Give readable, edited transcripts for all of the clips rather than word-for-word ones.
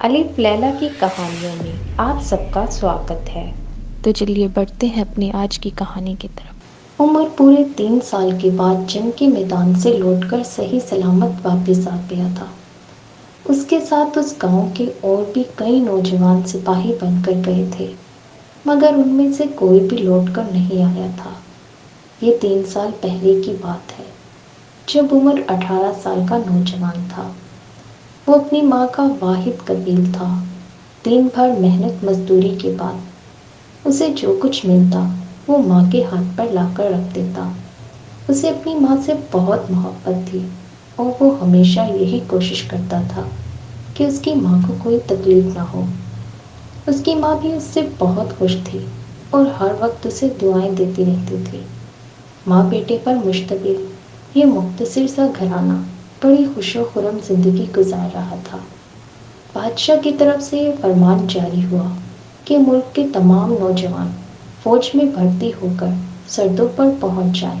الف لیلا کی کہانیوں میں آپ سب کا سواگت ہے۔ تو چلیے بڑھتے ہیں اپنی آج کی کہانی کی طرف۔ عمر پورے 3 سال کے بعد جنگ کے میدان سے لوٹ کر صحیح سلامت واپس آ گیا تھا۔ اس کے ساتھ اس گاؤں کے اور بھی کئی نوجوان سپاہی بن کر گئے تھے، مگر ان میں سے کوئی بھی لوٹ کر نہیں آیا تھا۔ یہ 3 سال پہلے کی بات ہے، جب عمر 18 سال کا نوجوان تھا۔ وہ اپنی ماں کا واحد کفیل تھا۔ دن بھر محنت مزدوری کے بعد اسے جو کچھ ملتا وہ ماں کے ہاتھ پر لا کر رکھ دیتا۔ اسے اپنی ماں سے بہت محبت تھی اور وہ ہمیشہ یہی کوشش کرتا تھا کہ اس کی ماں کو کوئی تکلیف نہ ہو۔ اس کی ماں بھی اس سے بہت خوش تھی اور ہر وقت اسے دعائیں دیتی رہتی تھی۔ ماں بیٹے پر مشتمل یہ مختصر سا گھرانہ بڑی خوش و خرم زندگی گزار رہا تھا۔ بادشاہ کی طرف سے یہ فرمان جاری ہوا کہ ملک کے تمام نوجوان فوج میں بھرتی ہو کر سرحدوں پر پہنچ جائیں،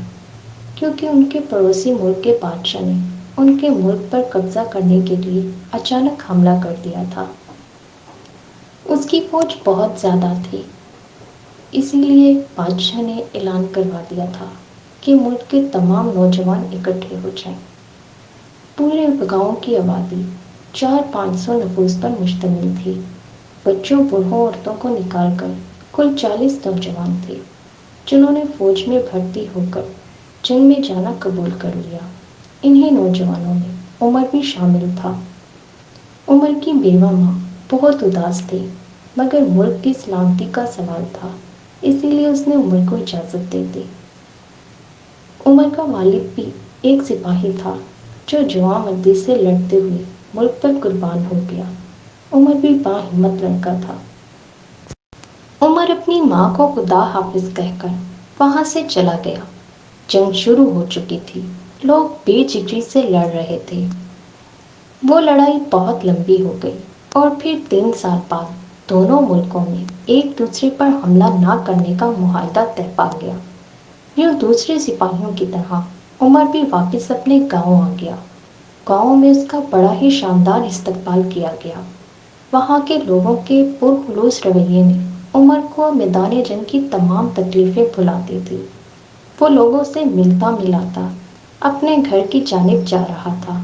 کیونکہ ان کے پڑوسی ملک کے بادشاہ نے ان کے ملک پر قبضہ کرنے کے لیے اچانک حملہ کر دیا تھا۔ اس کی فوج بہت زیادہ تھی، اسی لیے بادشاہ نے اعلان کروا دیا تھا کہ ملک کے تمام نوجوان اکٹھے ہو جائیں۔ پورے گاؤں کی آبادی 400-500 نفوس پر مشتمل تھی۔ بچوں، بوڑھوں، عورتوں کو نکال کر کل 40 نوجوان تھے، جنہوں نے فوج میں بھرتی ہو کر جنگ میں جانا قبول کر لیا۔ انہی نوجوانوں میں عمر بھی شامل تھا۔ عمر کی بیوہ ماں بہت اداس تھی، مگر ملک کی سلامتی کا سوال تھا، اسی لیے اس نے عمر کو اجازت دے دی۔ عمر کا والد بھی ایک سپاہی تھا جو جواں مردی سے لڑتے ہوئے ملک پر قربان ہو گیا۔ عمر بھی باہمت لڑکا تھا۔ عمر اپنی ماں کو خدا حافظ کہہ کر وہاں سے چلا گیا۔ جنگ شروع ہو چکی تھی، لوگ بے جگری سے لڑ رہے تھے۔ وہ لڑائی بہت لمبی ہو گئی اور پھر 3 سال بعد دونوں ملکوں میں ایک دوسرے پر حملہ نہ کرنے کا معاہدہ طے پا گیا۔ یوں دوسرے سپاہیوں کی طرح عمر بھی واپس اپنے گاؤں آ گیا۔ گاؤں میں اس کا بڑا ہی شاندار استقبال کیا گیا۔ وہاں کے لوگوں کے پرخلوص رویے نے عمر کو میدان جنگ کی تمام تکلیفیں بھلا دی تھی۔ وہ لوگوں سے ملتا ملاتا اپنے گھر کی جانب جا رہا تھا۔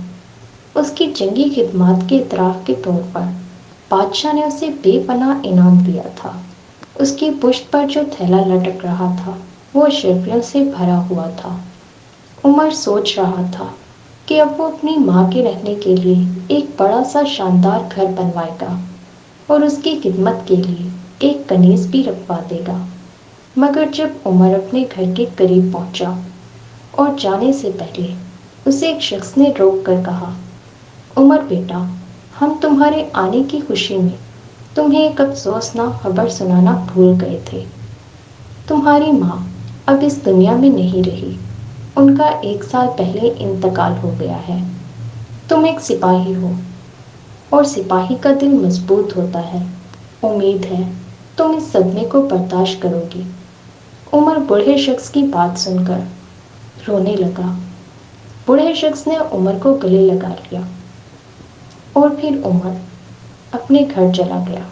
اس کی جنگی خدمات کے اعتراف کے طور پر بادشاہ نے اسے بے پناہ انعام دیا تھا۔ اس کی پشت پر جو تھیلا لٹک رہا تھا وہ اشرفیوں سے بھرا ہوا تھا۔ عمر سوچ رہا تھا کہ اب وہ اپنی ماں کے رہنے کے لیے ایک بڑا سا شاندار گھر بنوائے گا اور اس کی خدمت کے لیے ایک کنیز بھی رکھوا دے گا۔ مگر جب عمر اپنے گھر کے قریب پہنچا اور جانے سے پہلے اسے ایک شخص نے روک کر کہا، عمر بیٹا، ہم تمہارے آنے کی خوشی میں تمہیں ایک افسوسناک خبر سنانا بھول گئے تھے۔ تمہاری ماں اب اس دنیا میں نہیں رہی، ان کا 1 سال پہلے انتقال ہو گیا ہے۔ تم ایک سپاہی ہو اور سپاہی کا دل مضبوط ہوتا ہے۔ امید ہے تم اس صدمے کو برداشت کرو گی۔ عمر بوڑھے شخص کی بات سن کر رونے لگا۔ بوڑھے شخص نے عمر کو گلے لگا لیا اور پھر عمر اپنے گھر چلا گیا۔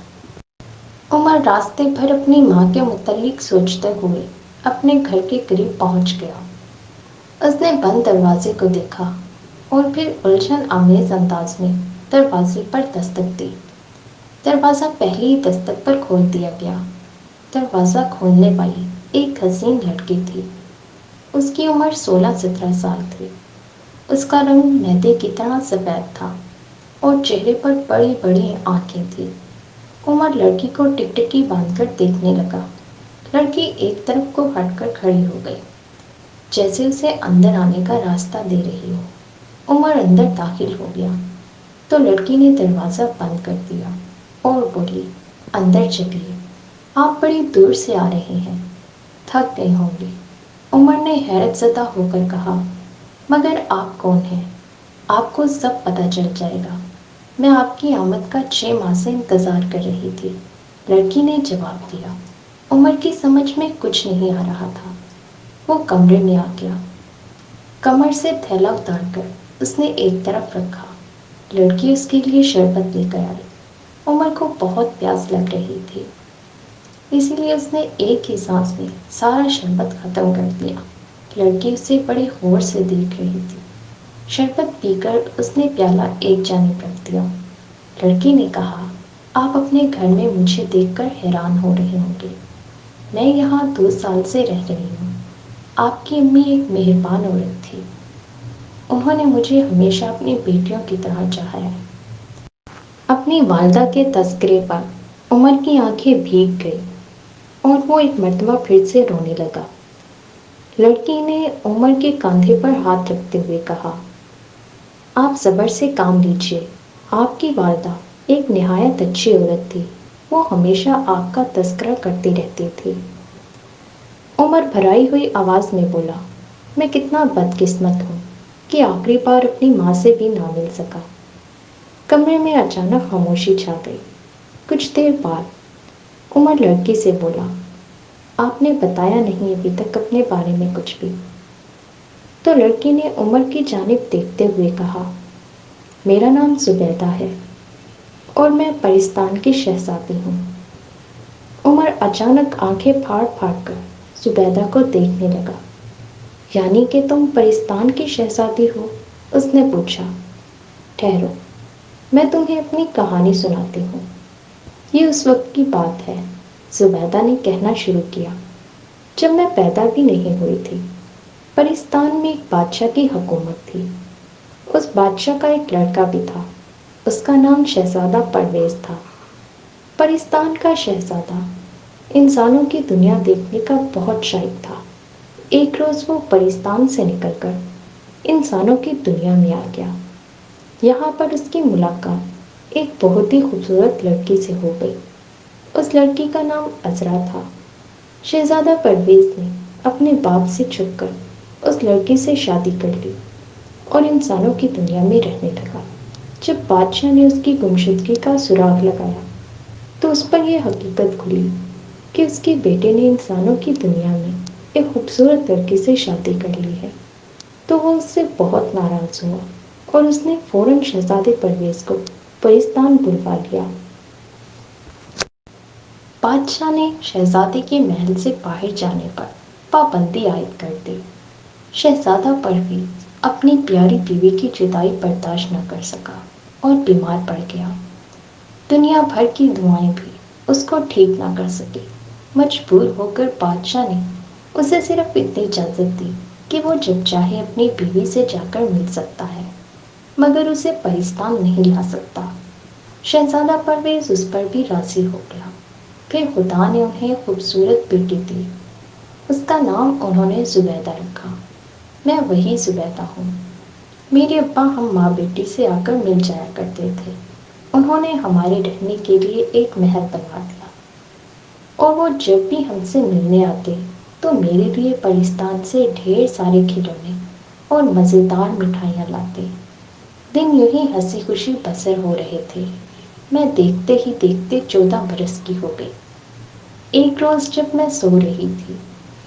عمر راستے بھر اپنی ماں کے متعلق سوچتے ہوئے اپنے گھر کے قریب پہنچ گیا۔ اس نے بند دروازے کو دیکھا اور پھر الجھن آمیز انداز میں دروازے پر دستک دی۔ دروازہ پہلی ہی دستک پر کھول دیا گیا۔ دروازہ کھولنے والی ایک حسین لڑکی تھی۔ اس کی عمر 16-17 سال تھی۔ اس کا رنگ میدے کی طرح سفید تھا اور چہرے پر بڑی بڑی آنکھیں تھیں۔ عمر لڑکی کو ٹکٹکی باندھ کر دیکھنے لگا۔ لڑکی ایک طرف کو ہٹ کر کھڑی ہو گئی، جیسے اسے اندر آنے کا راستہ دے رہی ہو۔ عمر اندر داخل ہو گیا تو لڑکی نے دروازہ بند کر دیا اور بولی، اندر چلیے، آپ بڑی دور سے آ رہے ہیں، تھک گئے ہوں گے۔ عمر نے حیرت زدہ ہو کر کہا، مگر آپ کون ہیں؟ آپ کو سب پتہ چل جائے گا۔ میں آپ کی آمد کا 6 ماہ سے انتظار کر رہی تھی، لڑکی نے جواب دیا۔ عمر کی سمجھ میں کچھ نہیں آ رہا تھا۔ وہ کمرے میں آ گیا۔ کمر سے تھیلا اتار کر اس نے ایک طرف رکھا۔ لڑکی اس کے لیے شربت لے کر آئی۔ کو بہت پیاس لگ رہی تھی، اسی لیے اس نے ایک ہی سانس میں سارا شربت ختم کر دیا۔ لڑکی اسے بڑے غور سے دیکھ رہی تھی۔ شربت پی کر اس نے پیالہ ایک جانب رکھ دیا۔ لڑکی نے کہا، آپ اپنے گھر میں مجھے دیکھ کر حیران ہو رہے ہوں گے۔ میں یہاں 2 سال سے رہ رہی ہوں۔ آپ کی امی ایک مہربان عورت تھی۔ انہوں نے مجھے ہمیشہ اپنی بیٹیوں کی طرح چاہا ہے۔ اپنی والدہ کے تذکرے پر عمر کی آنکھیں بھیگ گئی اور وہ ایک مرتبہ پھر سے رونے لگا۔ لڑکی نے عمر کے کاندھے پر ہاتھ رکھتے ہوئے کہا، آپ صبر سے کام لیجیے۔ آپ کی والدہ ایک نہایت اچھی عورت تھی۔ وہ ہمیشہ آپ کا تذکرہ کرتی رہتی تھی۔ عمر بھرائی ہوئی آواز میں بولا، میں کتنا بدقسمت ہوں کہ آخری بار اپنی ماں سے بھی نہ مل سکا۔ کمرے میں اچانک خاموشی چھا گئی۔ کچھ دیر بعد عمر لڑکی سے بولا، آپ نے بتایا نہیں ابھی تک اپنے بارے میں کچھ بھی۔ تو لڑکی نے عمر کی جانب دیکھتے ہوئے کہا، میرا نام زبیدہ ہے اور میں پرستان کی شہزادی ہوں۔ عمر اچانک آنکھیں پھاڑ پھاڑ کر زبیدہ کو دیکھنے لگا۔ یعنی کہ تم پرستان کی شہزادی ہو؟ اس نے پوچھا۔ ٹھہرو، میں تمہیں اپنی کہانی سناتی ہوں۔ یہ اس وقت کی بات ہے، زبیدہ نے کہنا شروع کیا، جب میں پیدا بھی نہیں ہوئی تھی۔ پرستان میں ایک بادشاہ کی حکومت تھی۔ اس بادشاہ کا ایک لڑکا بھی تھا۔ اس کا نام شہزادہ پرویز تھا۔ پرستان کا شہزادہ انسانوں کی دنیا دیکھنے کا بہت شائق تھا۔ ایک روز وہ پرستان سے نکل کر انسانوں کی دنیا میں آ گیا۔ یہاں پر اس کی ملاقات ایک بہت ہی خوبصورت لڑکی سے ہو گئی۔ اس لڑکی کا نام عذرا تھا۔ شہزادہ پرویز نے اپنے باپ سے چھپ کر اس لڑکی سے شادی کر لی اور انسانوں کی دنیا میں رہنے لگا۔ جب بادشاہ نے اس کی گمشدگی کا سراغ لگایا تو اس پر یہ حقیقت کھلی کہ اس کے بیٹے نے انسانوں کی دنیا میں ایک خوبصورت لڑکی سے شادی کر لی ہے۔ تو وہ اس سے بہت ناراض ہوا اور اس نے فوراً شہزادے پرویز کو پرستان بلوا لیا۔ بادشاہ نے شہزادے کے محل سے باہر جانے پر پابندی عائد کر دی۔ شہزادہ پرویز اپنی پیاری بیوی کی جدائی برداشت نہ کر سکا اور بیمار پڑ گیا۔ دنیا بھر کی دعائیں بھی اس کو ٹھیک نہ کر سکی۔ مجبور ہو کر بادشاہ نے اسے صرف اتنی اجازت دی کہ وہ جب چاہے اپنی بیوی سے جا کر مل سکتا ہے، مگر اسے پرستان نہیں لا سکتا۔ شہزادہ پرویز اس پر بھی راضی ہو گیا۔ پھر خدا نے انہیں خوبصورت بیٹی دی۔ اس کا نام انہوں نے زبیدہ رکھا۔ میں وہی زبیدہ ہوں۔ میرے ابا ہم ماں بیٹی سے آ کر مل جایا کرتے تھے۔ انہوں نے ہمارے رہنے کے لیے ایک محل بنوا دیا اور وہ جب بھی ہم سے ملنے آتے تو میرے لیے پرستان سے ڈھیر سارے کھلونے اور مزیدار مٹھائیاں لاتے۔ دن یوں ہی ہنسی خوشی بسر ہو رہے تھے۔ میں دیکھتے ہی دیکھتے 14 برس کی ہو گئی۔ ایک روز جب میں سو رہی تھی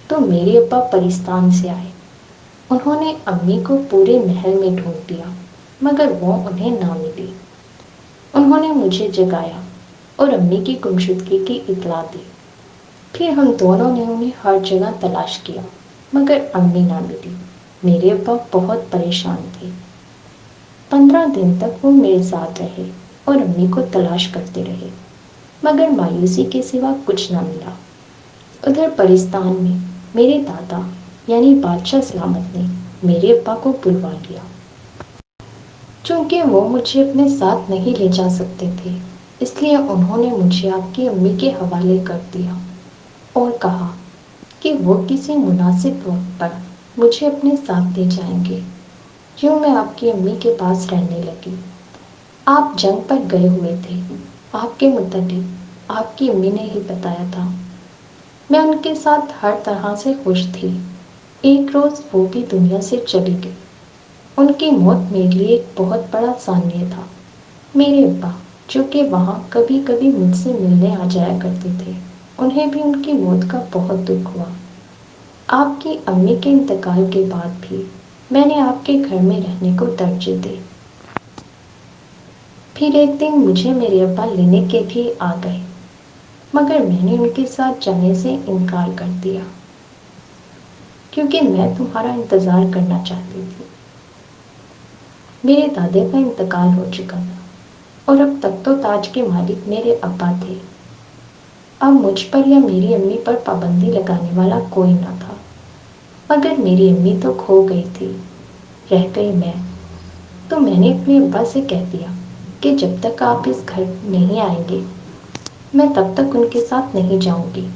تو میرے ابا پرستان سے آئے۔ انہوں نے امی کو پورے محل میں ڈھونڈ لیا مگر وہ انہیں نہ ملی۔ انہوں نے مجھے جگایا اور امی کی گمشدگی کی اطلاع دی۔ پھر ہم دونوں نے انہیں ہر جگہ تلاش کیا مگر امی نہ ملی۔ میرے ابا بہت پریشان تھے۔ 15 دن تک وہ میرے ساتھ رہے اور امی کو تلاش کرتے رہے مگر مایوسی کے سوا کچھ نہ ملا۔ ادھر پرستان میں میرے دادا یعنی بادشاہ سلامت نے میرے ابا کو بلوا لیا۔ چونکہ وہ مجھے اپنے ساتھ نہیں لے جا سکتے تھے اس لیے انہوں نے مجھے آپ کی امی کے حوالے کر دیا اور کہا کہ وہ کسی مناسب وقت پر مجھے اپنے ساتھ لے جائیں گے۔ یوں میں آپ کی امی کے پاس رہنے لگی۔ آپ جنگ پر گئے ہوئے تھے۔ آپ کے متعلق آپ کی امی نے ہی بتایا تھا۔ میں ان کے ساتھ ہر طرح سے خوش تھی۔ ایک روز وہ بھی دنیا سے چلی گئی۔ ان کی موت میرے لیے ایک بہت بڑا سانیہ تھا۔ میرے ابا جو کہ وہاں کبھی کبھی مجھ سے ملنے آ جایا کرتے تھے، انہیں بھی ان کی موت کا بہت دکھ ہوا۔ آپ کی امی کے انتقال کے بعد بھی میں نے آپ کے گھر میں رہنے کو ترجیح دی۔ پھر ایک دن مجھے میرے ابا لینے کے بھی آ گئے، مگر میں نے ان کے ساتھ جانے سے انکار کر دیا کیونکہ میں تمہارا انتظار کرنا چاہتی تھی۔ میرے دادے کا انتقال ہو چکا تھا اور اب تک تو تاج کے مالک میرے ابا تھے۔ اب مجھ پر یا میری امی پر پابندی لگانے والا کوئی نہ تھا، مگر میری امی تو کھو گئی تھی، رہ گئی میں۔ تو میں نے اپنے ابا سے کہہ دیا کہ جب تک آپ اس گھر نہیں آئیں گے میں تب تک ان کے ساتھ نہیں جاؤں گی۔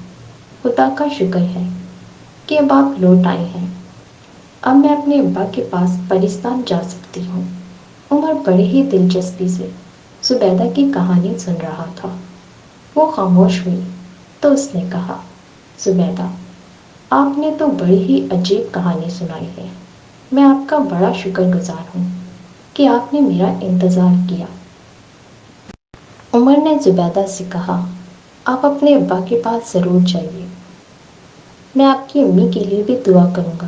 خدا کا شکر ہے کہ اب آپ لوٹ آئے ہیں، اب میں اپنے ابا کے پاس پرستان جا سکتی ہوں۔ عمر بڑی ہی دلچسپی سے زبیدہ کی کہانی سن رہا تھا۔ وہ خاموش ہوئی تو اس نے کہا، زبیدہ، آپ نے تو بڑی ہی عجیب کہانی سنائی ہے۔ میں آپ کا بڑا شکر گزار ہوں کہ آپ نے میرا انتظار کیا۔ عمر نے زبیدہ سے کہا، آپ اپنے ابا کے پاس ضرور جائیے۔ میں آپ کی امی کے لیے بھی دعا کروں گا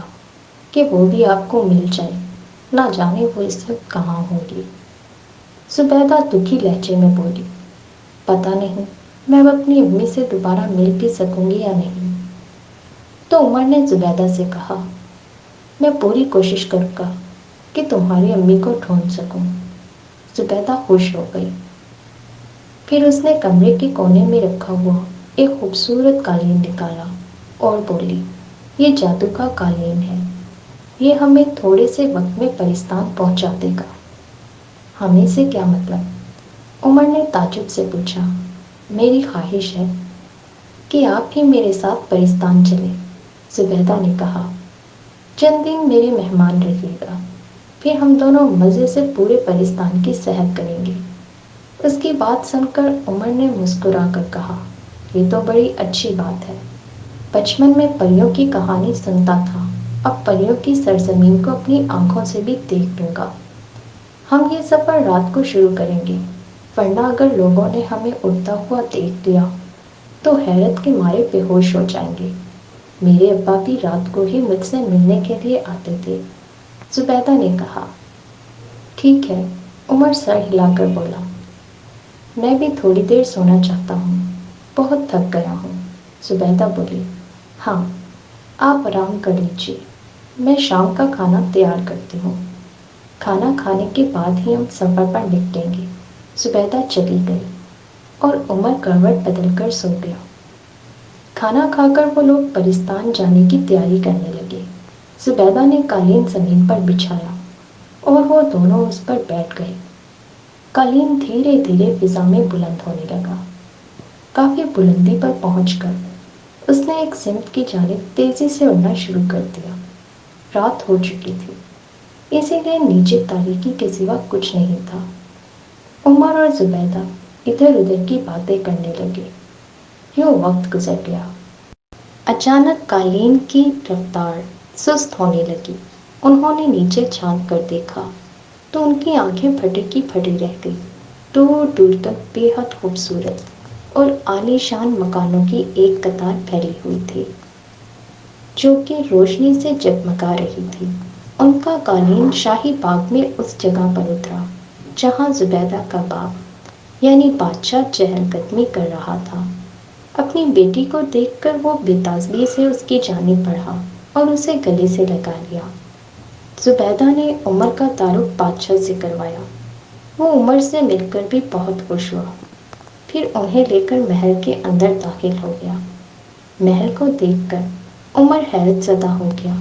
کہ وہ بھی آپ کو مل جائے، نہ جانے وہ اس وقت کہاں ہوں گی۔ زبیدہ دکھی لہجے میں بولی، پتہ نہیں میں اب اپنی امی سے دوبارہ مل بھی سکوں گی یا نہیں۔ تو عمر نے زبیدہ سے کہا، میں پوری کوشش کروں گا کہ تمہاری امی کو ڈھونڈ سکوں۔ زبیدہ خوش ہو گئی۔ پھر اس نے کمرے کے کونے میں رکھا ہوا ایک خوبصورت قالین نکالا اور بولی، یہ جادو کا قالین ہے، یہ ہمیں تھوڑے سے وقت میں پرستان پہنچا دے گا۔ ہمیں سے کیا مطلب؟ عمر نے تعجب سے پوچھا۔ میری خواہش ہے کہ آپ ہی میرے ساتھ پرستان چلیں، زبیدہ نے کہا۔ چند دن میرے مہمان رہیے گا، پھر ہم دونوں مزے سے پورے پرستان کی سیر کریں گے۔ اس کی بات سن کر عمر نے مسکرا کر کہا، یہ تو بڑی اچھی بات ہے۔ بچپن میں پریوں کی کہانی سنتا تھا، اب پریوں کی سرزمین کو اپنی آنکھوں سے بھی دیکھ لوں گا۔ ہم یہ سفر رات کو شروع کریں گے، ورنہ اگر لوگوں نے ہمیں اڑتا ہوا دیکھ لیا تو حیرت کے مارے بے ہوش ہو جائیں گے۔ میرے ابا بھی رات کو ہی مجھ سے ملنے کے لیے آتے تھے، زبیدہ نے کہا۔ ٹھیک ہے، عمر سر ہلا کر بولا، میں بھی تھوڑی دیر سونا چاہتا ہوں، بہت تھک گیا ہوں۔ زبیدہ بولی، ہاں، آپ آرام کر لیجیے، میں شام کا کھانا تیار کرتی ہوں، کھانا کھانے کے بعد ہی ہم سفر پر نکلیں گے۔ زبیدہ چلی گئی اور عمر کروٹ بدل کر سو گیا۔ کھانا کھا کر وہ لوگ پرستان جانے کی تیاری کرنے لگے۔ زبیدہ نے قالین زمین پر بچھایا اور وہ دونوں اس پر بیٹھ گئے۔ قالین دھیرے دھیرے فضا میں بلند ہونے لگا۔ کافی بلندی پر پہنچ کر اس نے ایک سمت کی جانب تیزی سے اڑنا شروع کر دیا۔ رات ہو چکی تھی، اسی لیے نیچے تاریکی کے سوا کچھ نہیں تھا۔ عمر اور زبیدہ ادھر ادھر کی باتیں کرنے لگے۔ یوں وقت گزر گیا۔ اچانک قالین کی رفتار سست ہونے لگی۔ انہوں نے نیچے جھانک کر دیکھا تو ان کی آنکھیں پھٹی کی پھٹی رہ گئی۔ دور دور تک بے حد خوبصورت اور عالی شان مکانوں کی ایک قطار پھیلی ہوئی تھی جو کہ روشنی سے جگمگا رہی تھی۔ ان کا قالین شاہی باغ میں اس جگہ پر اترا جہاں زبیدہ کا باپ یعنی بادشاہ چہل قدمی کر رہا تھا۔ اپنی بیٹی کو دیکھ کر وہ بے تازگی سے اس کی جانب بڑھا اور اسے گلے سے لگا لیا۔ زبیدہ نے عمر کا تعارف بادشاہ سے کروایا۔ وہ عمر سے مل کر بھی بہت خوش ہوا، پھر انہیں لے کر محل کے اندر داخل ہو گیا۔ محل کو دیکھ کر عمر حیرت زدہ ہو گیا۔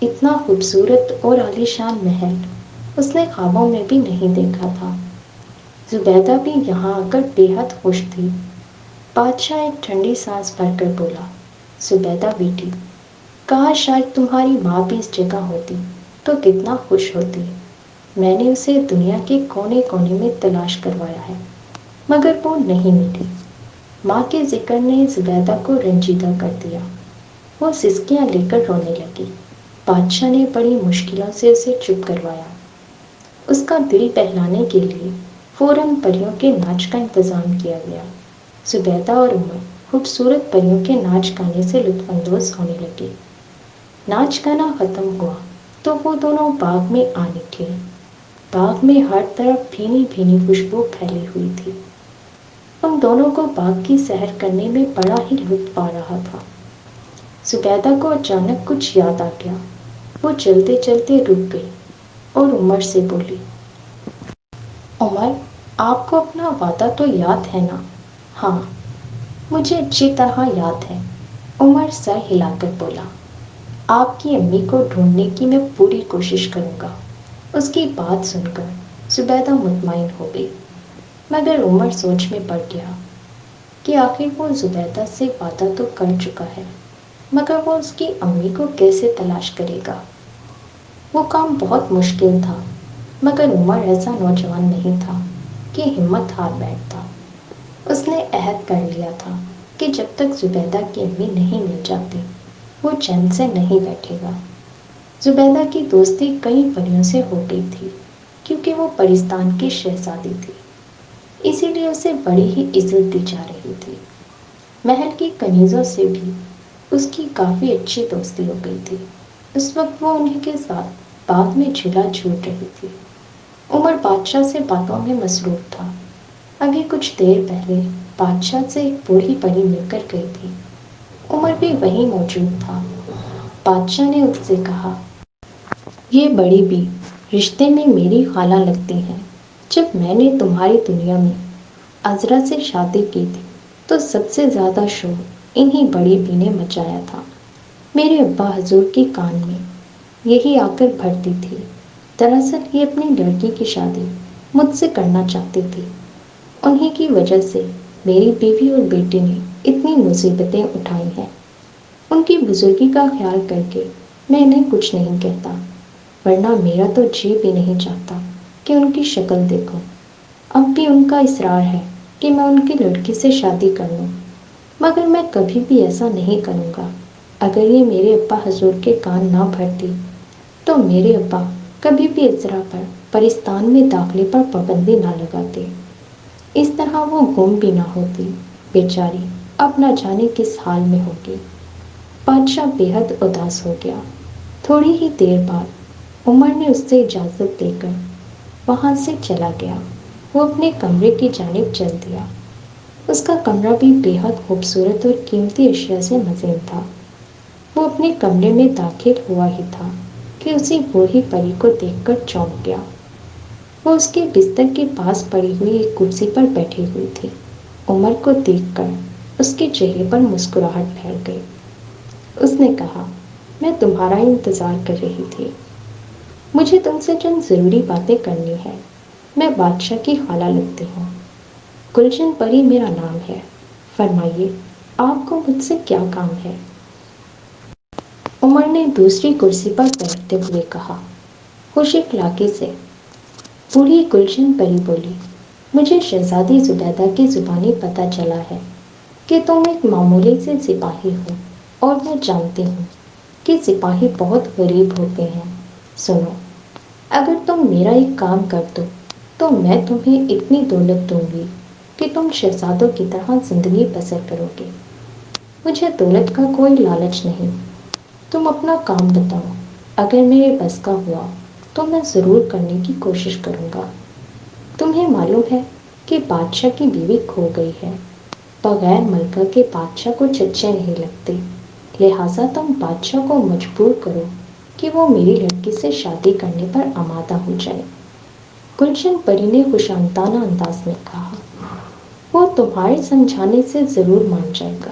اتنا خوبصورت اور عالی شان محل اس نے خوابوں میں بھی نہیں دیکھا تھا۔ زبیدہ بھی یہاں آ کر بے حد خوش تھی۔ بادشاہ ایک ٹھنڈی سانس بھر کر بولا، زبیدہ بیٹی، کاش شاید تمہاری ماں بھی اس جگہ ہوتی تو کتنا خوش ہوتی۔ میں نے اسے دنیا کے کونے کونے میں تلاش کروایا ہے مگر وہ نہیں ملی۔ ماں کے ذکر نے زبیدہ کو رنجیدہ کر دیا۔ وہ سسکیاں لے کر رونے لگی۔ بادشاہ نے بڑی مشکلوں سے اسے چپ کروایا۔ اس کا دل بہلانے کے لیے فوراً پریوں کے ناچ کا انتظام کیا گیا۔ زبیدہ اور عمر خوبصورت پریوں کے ناچ گانے سے لطف اندوز ہونے لگے۔ ناچ گانا ختم ہوا تو وہ دونوں باغ میں آ نکلے۔ باغ میں ہر طرف بھینی بھینی خوشبو پھیلی ہوئی تھی۔ ان دونوں کو باغ کی سیر کرنے میں بڑا ہی لطف آ رہا تھا۔ زبیدہ کو اچانک کچھ یاد آ گیا۔ وہ چلتے چلتے رک گئی اور عمر سے بولی، عمر، آپ کو اپنا وعدہ تو یاد ہے نا؟ ہاں، مجھے اچھی طرح یاد ہے، عمر سر ہلا کر بولا۔ آپ کی امی کو ڈھونڈنے کی میں پوری کوشش کروں گا۔ اس کی بات سن کر زبیدہ مطمئن ہو گئی، مگر عمر سوچ میں پڑ گیا کہ آخر وہ زبیدہ سے وعدہ تو کر چکا ہے، مگر وہ اس کی امی کو کیسے تلاش کرے گا؟ وہ کام بہت مشکل تھا، مگر عمر ایسا نوجوان نہیں تھا کہ ہمت ہار بیٹھتا۔ اس نے عہد کر لیا تھا کہ جب تک زبیدہ کی امی نہیں مل جاتی وہ چین سے نہیں بیٹھے گا۔ زبیدہ کی دوستی کئی پریوں سے ہو گئی تھی، کیونکہ وہ پرستان کی شہزادی تھی، اسی لیے اسے بڑی ہی عزت دی جا رہی تھی۔ محل کی کنیزوں سے بھی اس کی کافی اچھی دوستی ہو گئی تھی۔ اس وقت وہ انہیں کے ساتھ باغ میں جھولا جھول رہی تھی۔ عمر بادشاہ سے باتوں میں مصروف تھا۔ ابھی کچھ دیر پہلے بادشاہ سے ایک بوڑھی پری مل کر گئی تھی۔ عمر بھی وہیں موجود تھا۔ بادشاہ نے اس سے کہا، یہ بڑی بھی رشتے میں میری خالہ لگتی ہیں۔ جب میں نے تمہاری دنیا میں عذرا سے شادی کی تھی تو سب سے زیادہ شور انہی بڑی بھی نے مچایا تھا۔ میرے ابا حضور کے کان میں یہی آ کر بھرتی تھی۔ دراصل یہ اپنی لڑکی کی شادی مجھ سے کرنا چاہتی تھی۔ انہی کی وجہ سے میری بیوی اور بیٹی نے اتنی مصیبتیں اٹھائی ہیں۔ ان کی بزرگی کا خیال کر کے میں انہیں کچھ نہیں کہتا، ورنہ میرا تو جی بھی نہیں چاہتا کہ ان کی شکل دیکھوں۔ اب بھی ان کا اصرار ہے کہ میں ان کی لڑکی سے شادی کر لوں، مگر میں کبھی بھی ایسا نہیں کروں گا۔ اگر یہ میرے ابا حضور کے کان نہ بھرتی تو میرے ابا کبھی بھی عذرا پر پرستان میں داخلے پر پابندی نہ لگاتے۔ اس طرح وہ گم بھی نہ ہوتی، بیچاری اب نہ جانے کس حال میں ہوگی۔ بادشاہ بے حد اداس ہو گیا۔ تھوڑی ہی دیر بعد عمر نے اس سے اجازت لے کر وہاں سے چلا گیا۔ وہ اپنے کمرے کی جانب چل دیا۔ اس کا کمرہ بھی بے حد خوبصورت اور قیمتی اشیاء سے مزین تھا۔ وہ اپنے کمرے میں داخل ہوا ہی تھا کہ اسی بوڑھی پری کو دیکھ کر چونک گیا۔ وہ اس کے بستر کے پاس پڑی ہوئی ایک کرسی پر بیٹھی ہوئی تھی۔ عمر کو دیکھ کر اس کے چہرے پر مسکراہٹ پھیل گئی۔ اس نے کہا، میں تمہارا انتظار کر رہی تھی۔ مجھے تم سے چند ضروری باتیں کرنی ہے۔ میں بادشاہ کی خالہ لگتی ہوں۔ گلشن پری میرا نام ہے۔ فرمائیے، آپ کو مجھ سے کیا کام ہے؟ عمر نے دوسری کرسی پر بیٹھتے ہوئے کہا، خوش اخلاقی سے۔ بوڑھی گلشن پری بولی، مجھے شہزادی زبیدہ کی زبانی پتہ چلا ہے کہ تم ایک معمولی سے سپاہی ہو، اور میں جانتی ہوں کہ سپاہی بہت غریب ہوتے ہیں۔ سنو، اگر تم میرا ایک کام کر دو تو میں تمہیں اتنی دولت دوں گی کہ تم شہزادوں کی طرح زندگی بسر کرو گے۔ مجھے دولت کا کوئی لالچ نہیں۔ تم اپنا کام بتاؤ، اگر میرے بس کا ہوا تو میں ضرور کرنے کی کوشش کروں گا۔ تمہیں معلوم ہے کہ بادشاہ کی بیوی کھو گئی ہے۔ بغیر ملکہ کے بادشاہ کچھ اچھے نہیں لگتے، لہٰذا تم بادشاہ کو مجبور کرو کہ وہ میری لڑکی سے شادی کرنے پر آمادہ ہو جائے۔ گلشن پری نے خوشامدانہ انداز میں کہا، وہ تمہارے سمجھانے سے ضرور مان جائے گا۔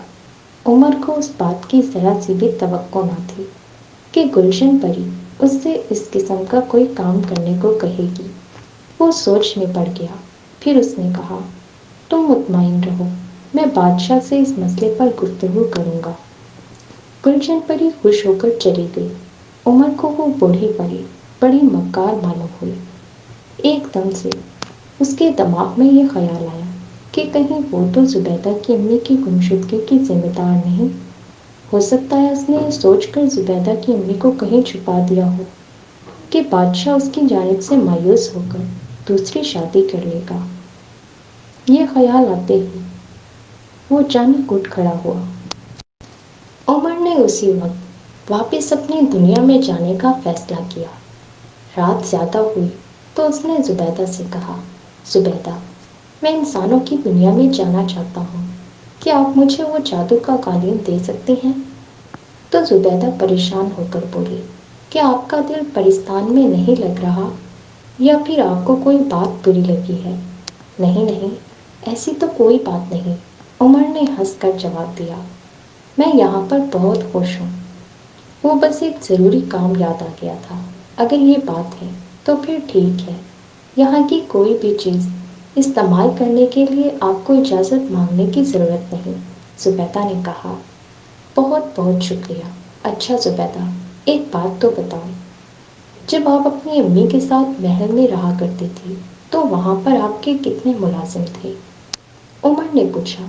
عمر کو اس بات کی ذرا سی بھی توقع نہ تھی کہ گلشن پری اس سے اس قسم کا کوئی کام کرنے کو کہے گی۔ وہ سوچ میں پڑ گیا۔ پھر اس نے کہا، تم مطمئن رہو، میں بادشاہ سے اس مسئلے پر گفتگو کروں گا۔ گلشن پری خوش ہو کر چلی گئی۔ عمر کو وہ بوڑھی پری بڑی مکار معلوم ہوئی۔ ایک دم سے اس کے دماغ میں یہ خیال آیا کہ کہیں وہ تو زبیدہ کی امی کی گمشدگی کی ذمہ دار نہیں۔ ہو سکتا ہے اس نے یہ سوچ کر زبیدہ کی امی کو کہیں چھپا دیا ہو کہ بادشاہ اس کی جانب سے مایوس ہو کر دوسری شادی کر لے گا۔ یہ خیال آتے ہی وہ اچانک اٹھ کھڑا ہوا۔ عمر نے اسی وقت واپس اپنی دنیا میں جانے کا فیصلہ کیا۔ رات زیادہ ہوئی تو اس نے زبیدہ سے کہا، زبیدہ، میں انسانوں کی دنیا میں جانا چاہتا ہوں، کیا آپ مجھے وہ جادو کا قالین دے سکتے ہیں؟ تو زبیدہ پریشان ہو کر بولی، کیا آپ کا دل پرستان میں نہیں لگ رہا، یا پھر آپ کو کوئی بات بری لگی ہے؟ نہیں نہیں، ایسی تو کوئی بات نہیں، عمر نے ہنس کر جواب دیا، میں یہاں پر بہت خوش ہوں۔ وہ بس ایک ضروری کام یاد آ گیا تھا، اگر یہ بات ہے تو پھر ٹھیک ہے، یہاں کی کوئی بھی چیز استعمال کرنے کے لیے آپ کو اجازت مانگنے کی ضرورت نہیں، زبیدہ نے کہا۔ بہت بہت شکریہ۔ اچھا زبیدہ، ایک بات تو بتاؤ، جب آپ اپنی امی کے ساتھ محل میں رہا کرتی تھی تو وہاں پر آپ کے کتنے ملازم تھے؟ عمر نے پوچھا۔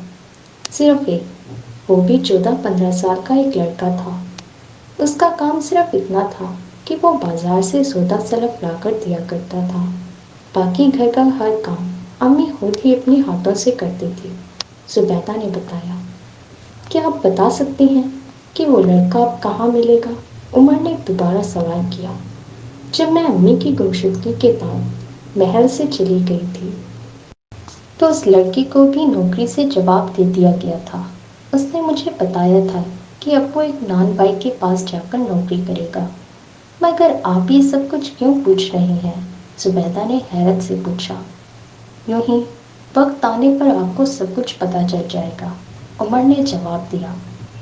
صرف ایک، وہ بھی 14-15 سال کا ایک لڑکا تھا۔ اس کا کام صرف اتنا تھا کہ وہ بازار سے سودا سلف لا کر دیا کرتا تھا، باقی گھر کا ہر کام امی خود ہی اپنے ہاتھوں سے کرتی تھی، زبیدہ نے بتایا۔ کیا آپ بتا سکتے ہیں کہ وہ لڑکا اب کہاں ملے گا؟ عمر نے دوبارہ سوال کیا۔ جب میں امی کی گمشدگی کے بعد محل سے چلی گئی تھی تو اس لڑکی کو بھی نوکری سے جواب دے دیا گیا تھا۔ اس نے مجھے بتایا تھا کہ اب وہ ایک نان بھائی کے پاس جا کر نوکری کرے گا۔ مگر آپ یہ سب کچھ کیوں پوچھ رہے ہیں؟ زبیدہ نے حیرت سے پوچھا۔ یوں ہی، وقت آنے پر آپ کو سب کچھ پتہ چل جائے گا، عمر نے جواب دیا۔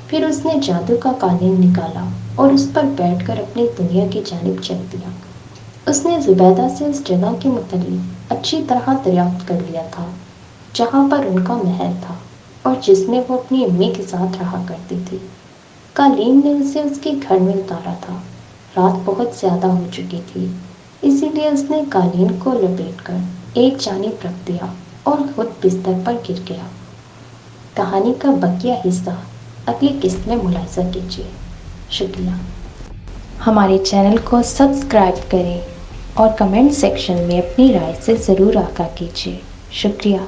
پھر اس نے جادو کا قالین نکالا اور اس پر بیٹھ کر اپنی دنیا کی جانب چل دیا۔ اس نے زبیدہ سے اس جگہ کے متعلق اچھی طرح دریافت کر لیا تھا جہاں پر ان کا محل تھا اور جس میں وہ اپنی امی کے ساتھ رہا کرتی تھی۔ قالین نے اسے اس کے گھر میں اتارا تھا۔ رات بہت زیادہ ہو چکی تھی، اسی لیے اس نے قالین کو لپیٹ کر ایک جانب رکھ دیا اور خود بستر پر گر گیا۔ کہانی کا بقیہ حصہ اگلی قسط میں ملاحظہ کیجیے۔ شکریہ۔ ہمارے چینل کو سبسکرائب کریں اور کمنٹ سیکشن میں اپنی رائے سے ضرور آگاہ کیجیے۔ شکریہ۔